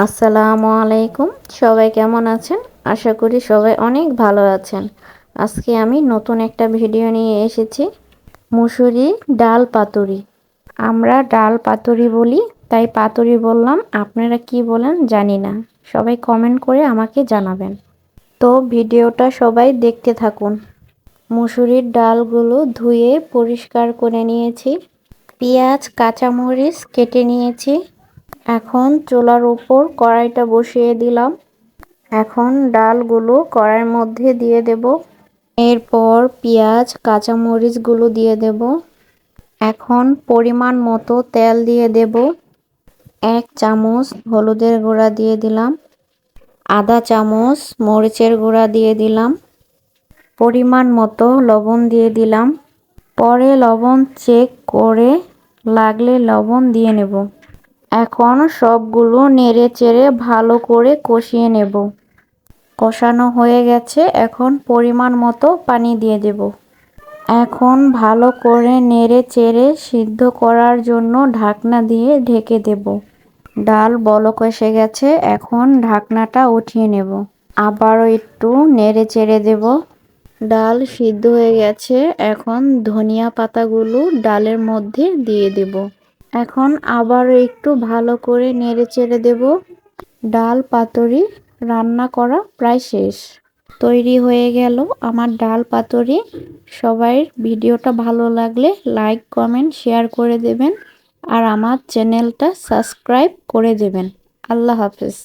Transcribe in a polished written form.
আসসালামু আলাইকুম। সবাই কেমন আছেন? আশা করি সবাই অনেক ভালো আছেন। আজকে আমি নতুন একটা ভিডিও নিয়ে এসেছি। মুসুরি ডাল পাতুরি। আমরা ডাল পাতুরি বলি, তাই পাতুরি বললাম। আপনারা কি বলেন জানি না। সবাই কমেন্ট করে আমাকে জানাবেন। তো ভিডিওটা সবাই দেখতে থাকুন। মুসুরির ডালগুলো ধুয়ে পরিষ্কার করে নিয়েছি। পেঁয়াজ, কাঁচামরিচ কেটে নিয়েছি। এখন চুলার উপর কড়াইটা বসিয়ে দিলাম। এখন ডালগুলো কড়াইয়ের মধ্যে দিয়ে দেব। এরপর পেঁয়াজ, কাঁচামরিচগুলো দিয়ে দেব। এখন পরিমাণ মতো তেল দিয়ে দেব। 1 চামচ হলুদের গুঁড়া দিয়ে দিলাম। আধা চামচ মরিচের গুঁড়া দিয়ে দিলাম। পরিমাণ মতো লবণ দিয়ে দিলাম। পরে লবণ চেক করে লাগলে লবণ দিয়ে নেব। এখন সবগুলো নেড়ে চেড়ে ভালো করে কষিয়ে নেব। কষানো হয়ে গেছে, এখন পরিমাণ মতো পানি দিয়ে দেব। এখন ভালো করে নেড়ে চেড়ে সিদ্ধ করার জন্য ঢাকনা দিয়ে ঢেকে দেব। ডাল বলক এসে গেছে, এখন ঢাকনাটা উঠিয়ে নেব। আবারও একটু নেড়ে চেড়ে দেব। ডাল সিদ্ধ হয়ে গেছে, এখন ধনিয়া পাতাগুলো ডালের মধ্যে দিয়ে দেব। এখন আবারও একটু ভালো করে নেড়ে চেড়ে দেব। ডাল পাতুরি রান্না করা প্রায় শেষ। তৈরি হয়ে গেল আমার ডাল পাতুরি। সবাই ভিডিওটা ভালো লাগলে লাইক, কমেন্ট, শেয়ার করে দেবেন আর আমার চ্যানেলটা সাবস্ক্রাইব করে দেবেন। আল্লাহ হাফেজ।